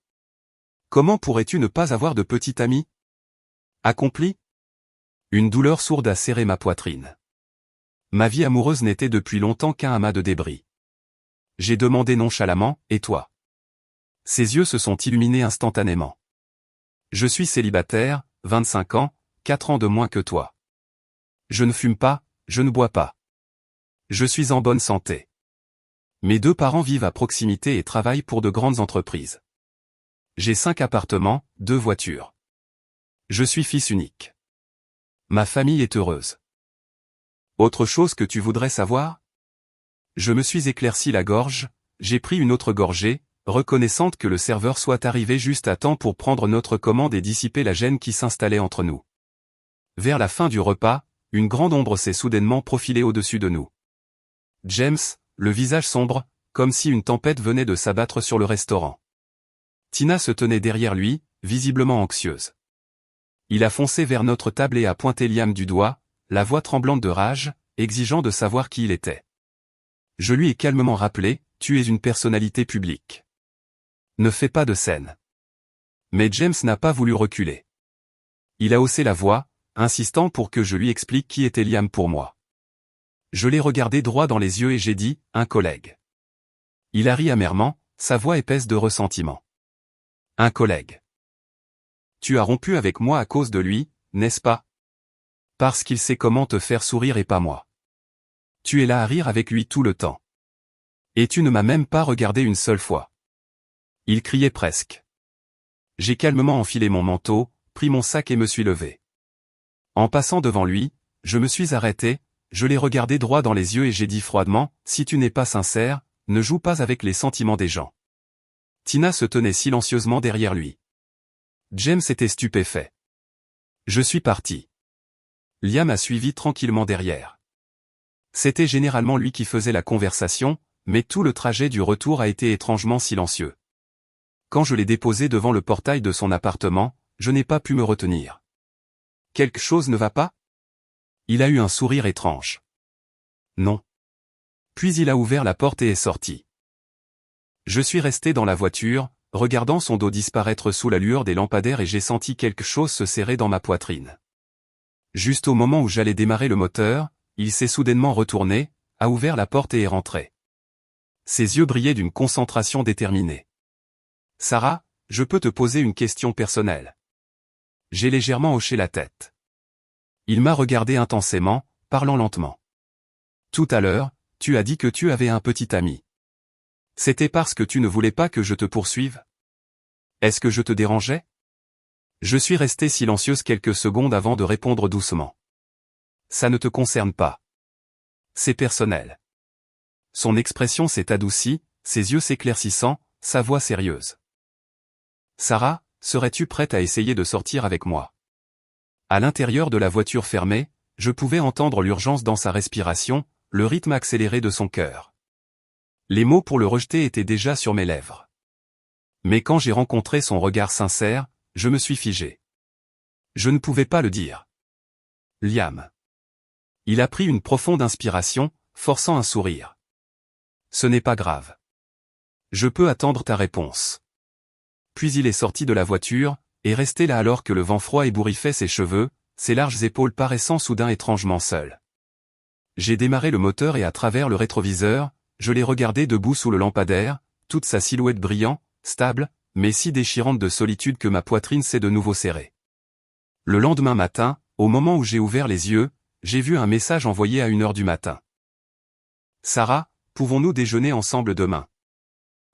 Comment pourrais-tu ne pas avoir de petit ami? Accompli? Une douleur sourde a serré ma poitrine. Ma vie amoureuse n'était depuis longtemps qu'un amas de débris. J'ai demandé nonchalamment, et toi? Ses yeux se sont illuminés instantanément. Je suis célibataire, 25 ans, 4 ans de moins que toi. Je ne fume pas, je ne bois pas. Je suis en bonne santé. Mes 2 parents vivent à proximité et travaillent pour de grandes entreprises. J'ai 5 appartements, 2 voitures. Je suis fils unique. Ma famille est heureuse. Autre chose que tu voudrais savoir? Je me suis éclairci la gorge, j'ai pris une autre gorgée, reconnaissante que le serveur soit arrivé juste à temps pour prendre notre commande et dissiper la gêne qui s'installait entre nous. Vers la fin du repas, une grande ombre s'est soudainement profilée au-dessus de nous. James, le visage sombre, comme si une tempête venait de s'abattre sur le restaurant. Tina se tenait derrière lui, visiblement anxieuse. Il a foncé vers notre table et a pointé Liam du doigt, la voix tremblante de rage, exigeant de savoir qui il était. Je lui ai calmement rappelé, tu es une personnalité publique. Ne fais pas de scène. Mais James n'a pas voulu reculer. Il a haussé la voix, insistant pour que je lui explique qui était Liam pour moi. Je l'ai regardé droit dans les yeux et j'ai dit, un collègue. Il a ri amèrement, sa voix épaisse de ressentiment. Un collègue. Tu as rompu avec moi à cause de lui, n'est-ce pas? Parce qu'il sait comment te faire sourire et pas moi. Tu es là à rire avec lui tout le temps. Et tu ne m'as même pas regardé une seule fois. Il criait presque. J'ai calmement enfilé mon manteau, pris mon sac et me suis levé. En passant devant lui, je me suis arrêté, je l'ai regardé droit dans les yeux et j'ai dit froidement, si tu n'es pas sincère, ne joue pas avec les sentiments des gens. Tina se tenait silencieusement derrière lui. James était stupéfait. Je suis parti. Liam a suivi tranquillement derrière. C'était généralement lui qui faisait la conversation, mais tout le trajet du retour a été étrangement silencieux. Quand je l'ai déposé devant le portail de son appartement, je n'ai pas pu me retenir. Quelque chose ne va pas? Il a eu un sourire étrange. Non. Puis il a ouvert la porte et est sorti. Je suis resté dans la voiture, regardant son dos disparaître sous la lueur des lampadaires et j'ai senti quelque chose se serrer dans ma poitrine. Juste au moment où j'allais démarrer le moteur, il s'est soudainement retourné, a ouvert la porte et est rentré. Ses yeux brillaient d'une concentration déterminée. Sarah, je peux te poser une question personnelle. J'ai légèrement hoché la tête. Il m'a regardé intensément, parlant lentement. Tout à l'heure, tu as dit que tu avais un petit ami. C'était parce que tu ne voulais pas que je te poursuive? Est-ce que je te dérangeais? Je suis resté silencieuse quelques secondes avant de répondre doucement. Ça ne te concerne pas. C'est personnel. Son expression s'est adoucie, ses yeux s'éclaircissant, sa voix sérieuse. Sarah, serais-tu prête à essayer de sortir avec moi? À l'intérieur de la voiture fermée, je pouvais entendre l'urgence dans sa respiration, le rythme accéléré de son cœur. Les mots pour le rejeter étaient déjà sur mes lèvres. Mais quand j'ai rencontré son regard sincère, je me suis figé. Je ne pouvais pas le dire. Liam. Il a pris une profonde inspiration, forçant un sourire. Ce n'est pas grave. Je peux attendre ta réponse. Puis il est sorti de la voiture, et resté là alors que le vent froid ébouriffait ses cheveux, ses larges épaules paraissant soudain étrangement seules. J'ai démarré le moteur et à travers le rétroviseur, je l'ai regardé debout sous le lampadaire, toute sa silhouette brillant, stable, mais si déchirante de solitude que ma poitrine s'est de nouveau serrée. Le lendemain matin, au moment où j'ai ouvert les yeux, j'ai vu un message envoyé à 1h du matin. Sarah, pouvons-nous déjeuner ensemble demain?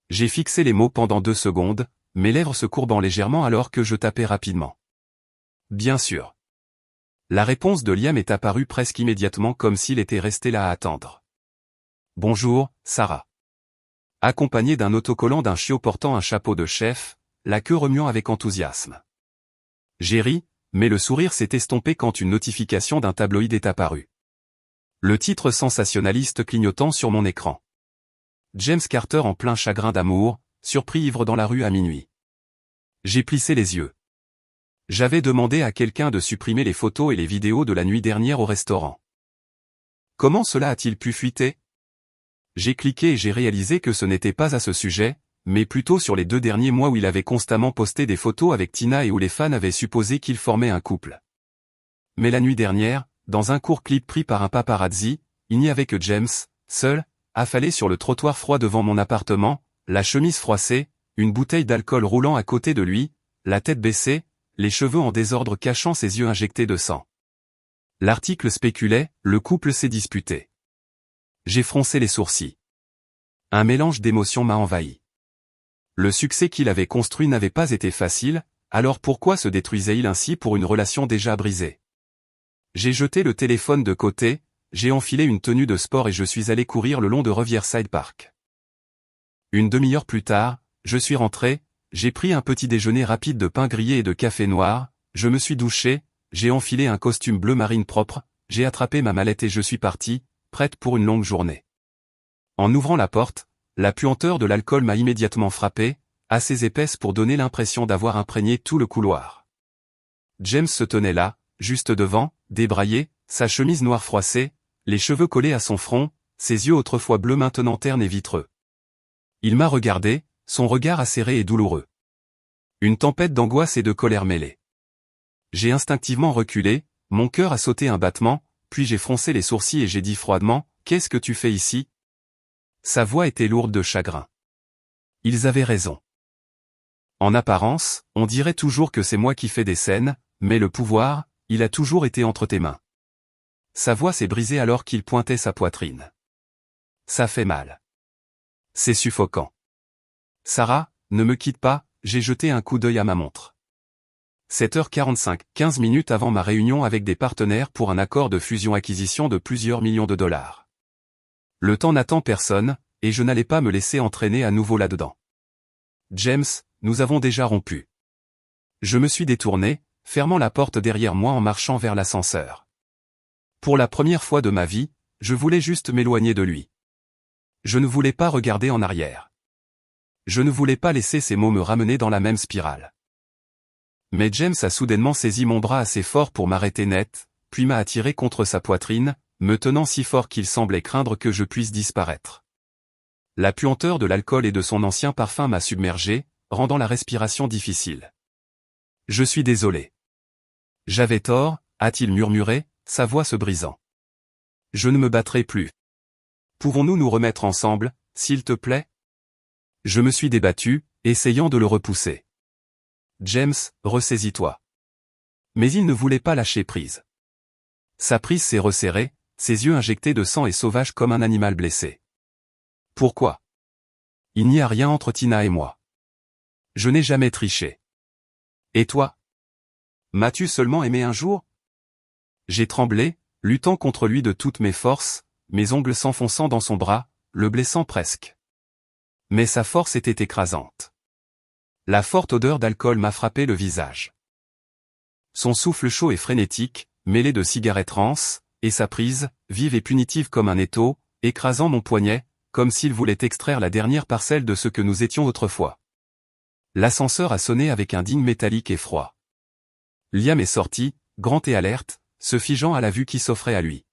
J'ai fixé les mots pendant 2 secondes, mes lèvres se courbant légèrement alors que je tapais rapidement. Bien sûr. La réponse de Liam est apparue presque immédiatement comme s'il était resté là à attendre. Bonjour, Sarah. Accompagné d'un autocollant d'un chiot portant un chapeau de chef, la queue remuant avec enthousiasme. J'ai ri, mais le sourire s'est estompé quand une notification d'un tabloïd est apparue. Le titre sensationnaliste clignotant sur mon écran. James Carter en plein chagrin d'amour, surpris ivre dans la rue à minuit. J'ai plissé les yeux. J'avais demandé à quelqu'un de supprimer les photos et les vidéos de la nuit dernière au restaurant. Comment cela a-t-il pu fuiter? J'ai cliqué et j'ai réalisé que ce n'était pas à ce sujet, mais plutôt sur les 2 derniers mois où il avait constamment posté des photos avec Tina et où les fans avaient supposé qu'ils formaient un couple. Mais la nuit dernière, dans un court clip pris par un paparazzi, il n'y avait que James, seul, affalé sur le trottoir froid devant mon appartement, la chemise froissée, une bouteille d'alcool roulant à côté de lui, la tête baissée, les cheveux en désordre cachant ses yeux injectés de sang. L'article spéculait, le couple s'est disputé. J'ai froncé les sourcils. Un mélange d'émotions m'a envahi. Le succès qu'il avait construit n'avait pas été facile, alors pourquoi se détruisait-il ainsi pour une relation déjà brisée? J'ai jeté le téléphone de côté, j'ai enfilé une tenue de sport et je suis allé courir le long de Riverside Park. Une demi-heure plus tard, je suis rentré, j'ai pris un petit déjeuner rapide de pain grillé et de café noir, je me suis douché, j'ai enfilé un costume bleu marine propre, j'ai attrapé ma mallette et je suis parti, prête pour une longue journée. En ouvrant la porte, la puanteur de l'alcool m'a immédiatement frappé, assez épaisse pour donner l'impression d'avoir imprégné tout le couloir. James se tenait là, juste devant, débraillé, sa chemise noire froissée, les cheveux collés à son front, ses yeux autrefois bleus maintenant ternes et vitreux. Il m'a regardé, son regard acéré et douloureux. Une tempête d'angoisse et de colère mêlée. J'ai instinctivement reculé, mon cœur a sauté un battement, puis j'ai froncé les sourcils et j'ai dit froidement, « Qu'est-ce que tu fais ici ?» Sa voix était lourde de chagrin. Ils avaient raison. En apparence, on dirait toujours que c'est moi qui fais des scènes, mais le pouvoir, il a toujours été entre tes mains. Sa voix s'est brisée alors qu'il pointait sa poitrine. Ça fait mal. C'est suffocant. Sarah, ne me quitte pas, j'ai jeté un coup d'œil à ma montre. 7h45, 15 minutes avant ma réunion avec des partenaires pour un accord de fusion-acquisition de plusieurs millions de dollars. Le temps n'attend personne, et je n'allais pas me laisser entraîner à nouveau là-dedans. James, nous avons déjà rompu. Je me suis détourné, fermant la porte derrière moi en marchant vers l'ascenseur. Pour la première fois de ma vie, je voulais juste m'éloigner de lui. Je ne voulais pas regarder en arrière. Je ne voulais pas laisser ces mots me ramener dans la même spirale. Mais James a soudainement saisi mon bras assez fort pour m'arrêter net, puis m'a attiré contre sa poitrine, me tenant si fort qu'il semblait craindre que je puisse disparaître. La puanteur de l'alcool et de son ancien parfum m'a submergé, rendant la respiration difficile. Je suis désolé. J'avais tort, a-t-il murmuré, sa voix se brisant. Je ne me battrai plus. Pouvons-nous nous remettre ensemble, s'il te plaît? Je me suis débattu, essayant de le repousser. James, ressaisis-toi. Mais il ne voulait pas lâcher prise. Sa prise s'est resserrée, ses yeux injectés de sang et sauvages comme un animal blessé. Pourquoi? Il n'y a rien entre Tina et moi. Je n'ai jamais triché. Et toi? M'as-tu seulement aimé un jour? J'ai tremblé, luttant contre lui de toutes mes forces, mes ongles s'enfonçant dans son bras, le blessant presque. Mais sa force était écrasante. La forte odeur d'alcool m'a frappé le visage. Son souffle chaud et frénétique, mêlé de cigarettes rances, et sa prise, vive et punitive comme un étau, écrasant mon poignet, comme s'il voulait extraire la dernière parcelle de ce que nous étions autrefois. L'ascenseur a sonné avec un ding métallique et froid. Liam est sorti, grand et alerte, se figeant à la vue qui s'offrait à lui.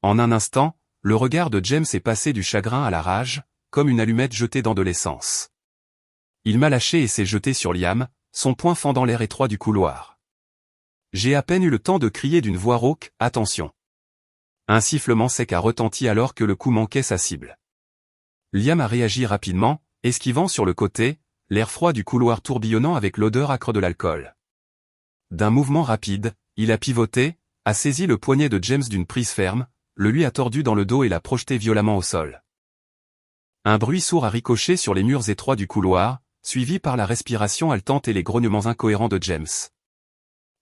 En un instant, le regard de James est passé du chagrin à la rage, comme une allumette jetée dans de l'essence. Il m'a lâché et s'est jeté sur Liam, son poing fendant l'air étroit du couloir. J'ai à peine eu le temps de crier d'une voix rauque, « Attention !» Un sifflement sec a retenti alors que le coup manquait sa cible. Liam a réagi rapidement, esquivant sur le côté, l'air froid du couloir tourbillonnant avec l'odeur âcre de l'alcool. D'un mouvement rapide, il a pivoté, a saisi le poignet de James d'une prise ferme, le lui a tordu dans le dos et l'a projeté violemment au sol. Un bruit sourd a ricoché sur les murs étroits du couloir, suivi par la respiration haletante et les grognements incohérents de James.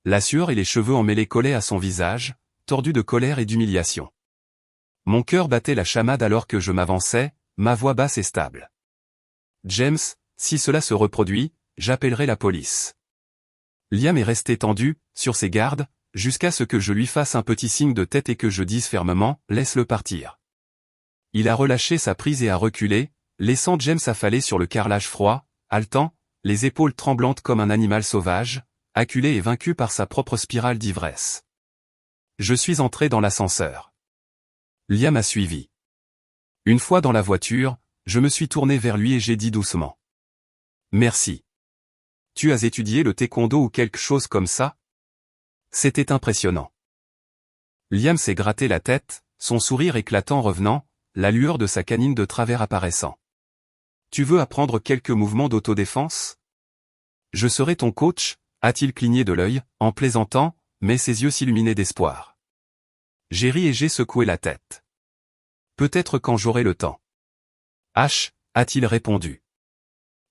La sueur et les cheveux emmêlés collaient à son visage, tordu de colère et d'humiliation. Mon cœur battait la chamade alors que je m'avançais, ma voix basse et stable. James, si cela se reproduit, j'appellerai la police. Liam est resté tendu, sur ses gardes, jusqu'à ce que je lui fasse un petit signe de tête et que je dise fermement, laisse-le partir. Il a relâché sa prise et a reculé, laissant James affaler sur le carrelage froid, haletant, les épaules tremblantes comme un animal sauvage, acculé et vaincu par sa propre spirale d'ivresse. Je suis entré dans l'ascenseur. Liam a suivi. Une fois dans la voiture, je me suis tourné vers lui et j'ai dit doucement. Merci. Tu as étudié le taekwondo ou quelque chose comme ça? C'était impressionnant. Liam s'est gratté la tête, son sourire éclatant revenant, la lueur de sa canine de travers apparaissant. Tu veux apprendre quelques mouvements d'autodéfense? Je serai ton coach, a-t-il cligné de l'œil, en plaisantant, mais ses yeux s'illuminaient d'espoir. J'ai ri et j'ai secoué la tête. Peut-être quand j'aurai le temps. H, a-t-il répondu.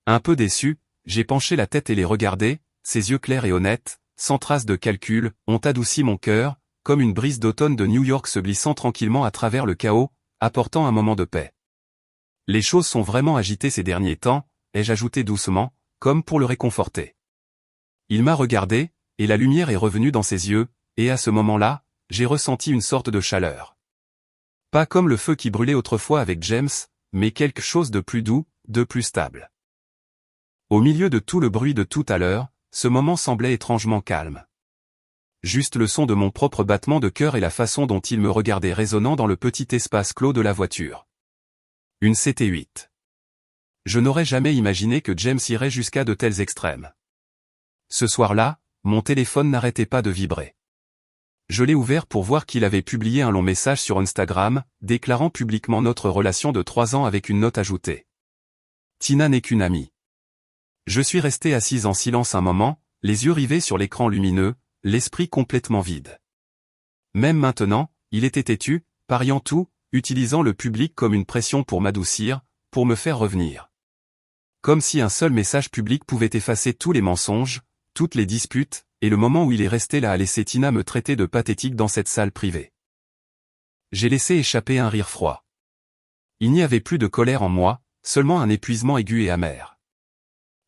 Un peu déçu, j'ai penché la tête et les regardé, ses yeux clairs et honnêtes, sans trace de calcul, ont adouci mon cœur, comme une brise d'automne de New York se glissant tranquillement à travers le chaos, apportant un moment de paix. Les choses sont vraiment agitées ces derniers temps, ai-je ajouté doucement, comme pour le réconforter. Il m'a regardé, et la lumière est revenue dans ses yeux, et à ce moment-là, j'ai ressenti une sorte de chaleur. Pas comme le feu qui brûlait autrefois avec James, mais quelque chose de plus doux, de plus stable. Au milieu de tout le bruit de tout à l'heure, ce moment semblait étrangement calme. Juste le son de mon propre battement de cœur et la façon dont il me regardait résonnant dans le petit espace clos de la voiture. Une CT8. Je n'aurais jamais imaginé que James irait jusqu'à de tels extrêmes. Ce soir-là, mon téléphone n'arrêtait pas de vibrer. Je l'ai ouvert pour voir qu'il avait publié un long message sur Instagram, déclarant publiquement notre relation de 3 ans avec une note ajoutée. Tina n'est qu'une amie. Je suis resté assise en silence un moment, les yeux rivés sur l'écran lumineux, l'esprit complètement vide. Même maintenant, il était têtu, pariant tout, utilisant le public comme une pression pour m'adoucir, pour me faire revenir. Comme si un seul message public pouvait effacer tous les mensonges, toutes les disputes, et le moment où il est resté là à laisser Tina me traiter de pathétique dans cette salle privée. J'ai laissé échapper un rire froid. Il n'y avait plus de colère en moi, seulement un épuisement aigu et amer.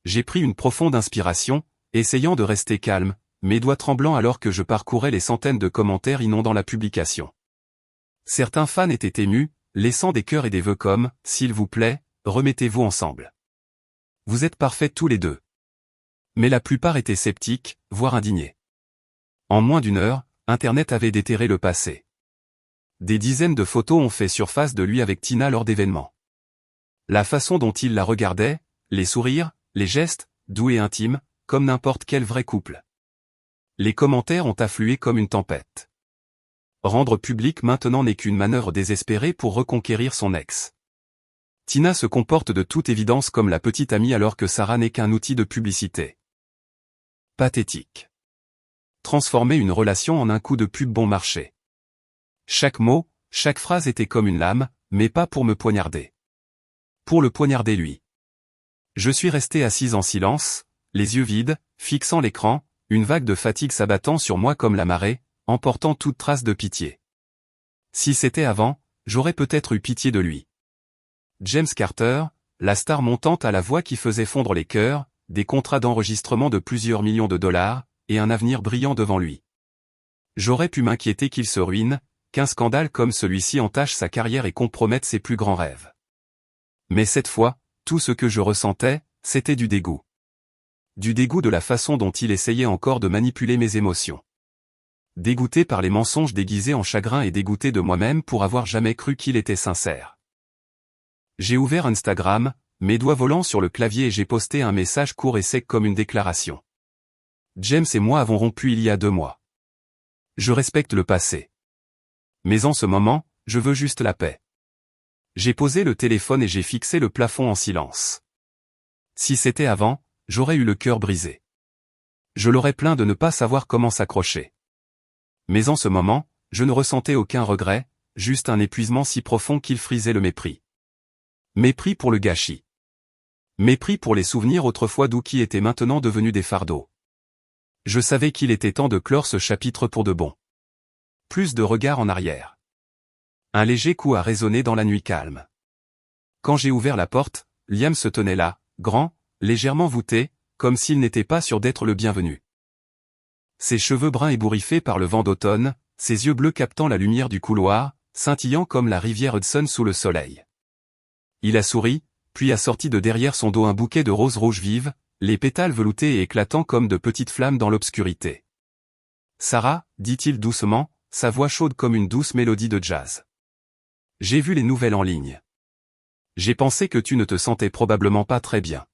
J'ai pris une profonde inspiration, essayant de rester calme, mes doigts tremblants alors que je parcourais les centaines de commentaires inondant la publication. Certains fans étaient émus, laissant des cœurs et des vœux comme « S'il vous plaît, remettez-vous ensemble. Vous êtes parfaits tous les deux. » Mais la plupart étaient sceptiques, voire indignés. En moins d'une heure, Internet avait déterré le passé. Des dizaines de photos ont fait surface de lui avec Tina lors d'événements. La façon dont il la regardait, les sourires, les gestes, doux et intimes, comme n'importe quel vrai couple. Les commentaires ont afflué comme une tempête. Rendre public maintenant n'est qu'une manœuvre désespérée pour reconquérir son ex. Tina se comporte de toute évidence comme la petite amie alors que Sarah n'est qu'un outil de publicité. Pathétique. Transformer une relation en un coup de pub bon marché. Chaque mot, chaque phrase était comme une lame, mais pas pour me poignarder. Pour le poignarder lui. Je suis resté assise en silence, les yeux vides, fixant l'écran, une vague de fatigue s'abattant sur moi comme la marée, emportant toute trace de pitié. Si c'était avant, j'aurais peut-être eu pitié de lui. James Carter, la star montante à la voix qui faisait fondre les cœurs, des contrats d'enregistrement de plusieurs millions de dollars, et un avenir brillant devant lui. J'aurais pu m'inquiéter qu'il se ruine, qu'un scandale comme celui-ci entache sa carrière et compromette ses plus grands rêves. Mais cette fois, tout ce que je ressentais, c'était du dégoût. Du dégoût de la façon dont il essayait encore de manipuler mes émotions. Dégoûté par les mensonges déguisés en chagrin et dégoûté de moi-même pour avoir jamais cru qu'il était sincère. J'ai ouvert Instagram, mes doigts volants sur le clavier et j'ai posté un message court et sec comme une déclaration. James et moi avons rompu il y a 2 mois. Je respecte le passé. Mais en ce moment, je veux juste la paix. J'ai posé le téléphone et j'ai fixé le plafond en silence. Si c'était avant, j'aurais eu le cœur brisé. Je l'aurais plaint de ne pas savoir comment s'accrocher. Mais en ce moment, je ne ressentais aucun regret, juste un épuisement si profond qu'il frisait le mépris. Mépris pour le gâchis. Mépris pour les souvenirs autrefois doux qui étaient maintenant devenus des fardeaux. Je savais qu'il était temps de clore ce chapitre pour de bon. Plus de regard en arrière. Un léger coup a résonné dans la nuit calme. Quand j'ai ouvert la porte, Liam se tenait là, grand, légèrement voûté, comme s'il n'était pas sûr d'être le bienvenu. Ses cheveux bruns ébouriffés par le vent d'automne, ses yeux bleus captant la lumière du couloir, scintillant comme la rivière Hudson sous le soleil. Il a souri, puis a sorti de derrière son dos un bouquet de roses rouges vives, les pétales veloutés et éclatants comme de petites flammes dans l'obscurité. « Sarah, dit-il doucement, sa voix chaude comme une douce mélodie de jazz. J'ai vu les nouvelles en ligne. J'ai pensé que tu ne te sentais probablement pas très bien. »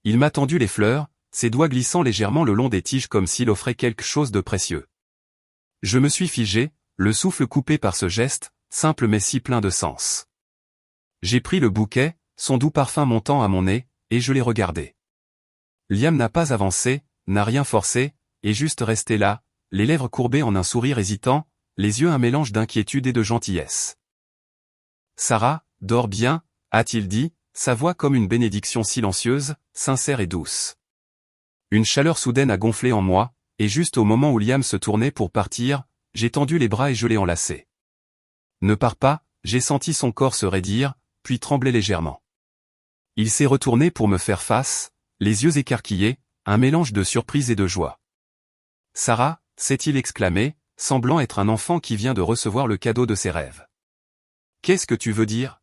Il m'a tendu les fleurs, ses doigts glissant légèrement le long des tiges comme s'il offrait quelque chose de précieux. Je me suis figé, le souffle coupé par ce geste, simple mais si plein de sens. J'ai pris le bouquet, son doux parfum montant à mon nez, et je l'ai regardé. Liam n'a pas avancé, n'a rien forcé, et juste resté là, les lèvres courbées en un sourire hésitant, les yeux un mélange d'inquiétude et de gentillesse. « Sarah, dors bien, a-t-il dit, sa voix comme une bénédiction silencieuse, sincère et douce. Une chaleur soudaine a gonflé en moi, et juste au moment où Liam se tournait pour partir, j'ai tendu les bras et je l'ai enlacé. Ne pars pas, j'ai senti son corps se raidir, puis trembler légèrement. Il s'est retourné pour me faire face, les yeux écarquillés, un mélange de surprise et de joie. « Sarah » s'est-il exclamé, semblant être un enfant qui vient de recevoir le cadeau de ses rêves. « Qu'est-ce que tu veux dire ?»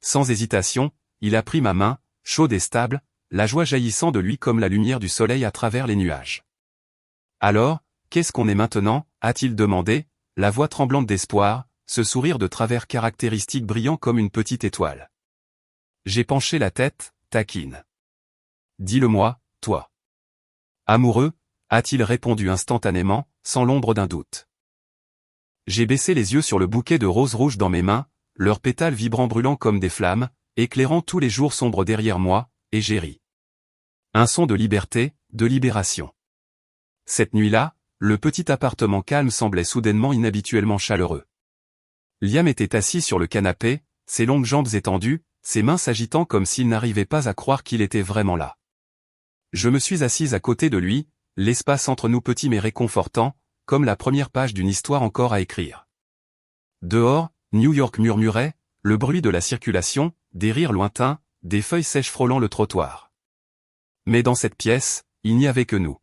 Sans hésitation, il a pris ma main, chaude et stable, la joie jaillissant de lui comme la lumière du soleil à travers les nuages. « Alors, qu'est-ce qu'on est maintenant » a-t-il demandé, la voix tremblante d'espoir, ce sourire de travers caractéristique brillant comme une petite étoile. J'ai penché la tête, taquine. « Dis-le-moi, toi. » Amoureux, a-t-il répondu instantanément, sans l'ombre d'un doute. J'ai baissé les yeux sur le bouquet de roses rouges dans mes mains, leurs pétales vibrants brûlant comme des flammes, éclairant tous les jours sombres derrière moi, et j'ai ri. Un son de liberté, de libération. Cette nuit-là, le petit appartement calme semblait soudainement inhabituellement chaleureux. Liam était assis sur le canapé, ses longues jambes étendues, ses mains s'agitant comme s'il n'arrivait pas à croire qu'il était vraiment là. Je me suis assise à côté de lui, l'espace entre nous petit mais réconfortant, comme la première page d'une histoire encore à écrire. Dehors, New York murmurait, le bruit de la circulation, des rires lointains, des feuilles sèches frôlant le trottoir. Mais dans cette pièce, il n'y avait que nous.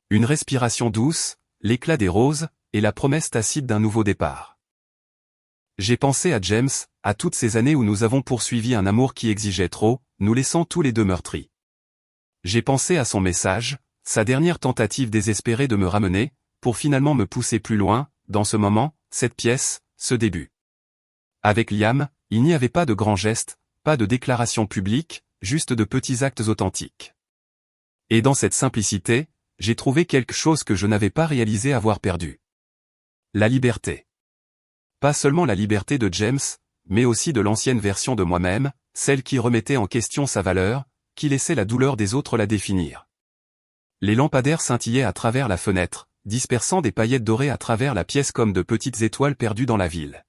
Une respiration douce, l'éclat des roses, et la promesse tacite d'un nouveau départ. J'ai pensé à James, à toutes ces années où nous avons poursuivi un amour qui exigeait trop, nous laissant tous les deux meurtris. J'ai pensé à son message, sa dernière tentative désespérée de me ramener, pour finalement me pousser plus loin, dans ce moment, cette pièce, ce début. Avec Liam, il n'y avait pas de grands gestes, pas de déclarations publiques, juste de petits actes authentiques. Et dans cette simplicité, j'ai trouvé quelque chose que je n'avais pas réalisé avoir perdu. La liberté. Pas seulement la liberté de James, mais aussi de l'ancienne version de moi-même, celle qui remettait en question sa valeur, qui laissait la douleur des autres la définir. Les lampadaires scintillaient à travers la fenêtre, dispersant des paillettes dorées à travers la pièce comme de petites étoiles perdues dans la ville.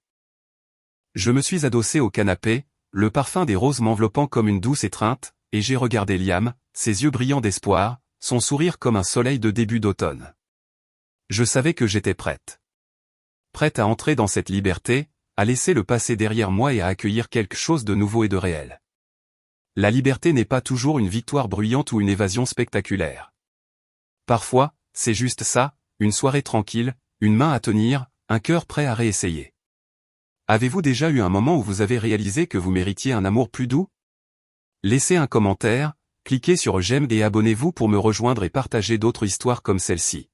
Je me suis adossé au canapé, le parfum des roses m'enveloppant comme une douce étreinte, et j'ai regardé Liam, ses yeux brillants d'espoir, son sourire comme un soleil de début d'automne. Je savais que j'étais prête. Prête à entrer dans cette liberté, à laisser le passé derrière moi et à accueillir quelque chose de nouveau et de réel. La liberté n'est pas toujours une victoire bruyante ou une évasion spectaculaire. Parfois, c'est juste ça, une soirée tranquille, une main à tenir, un cœur prêt à réessayer. Avez-vous déjà eu un moment où vous avez réalisé que vous méritiez un amour plus doux? Laissez un commentaire, cliquez sur j'aime et abonnez-vous pour me rejoindre et partager d'autres histoires comme celle-ci.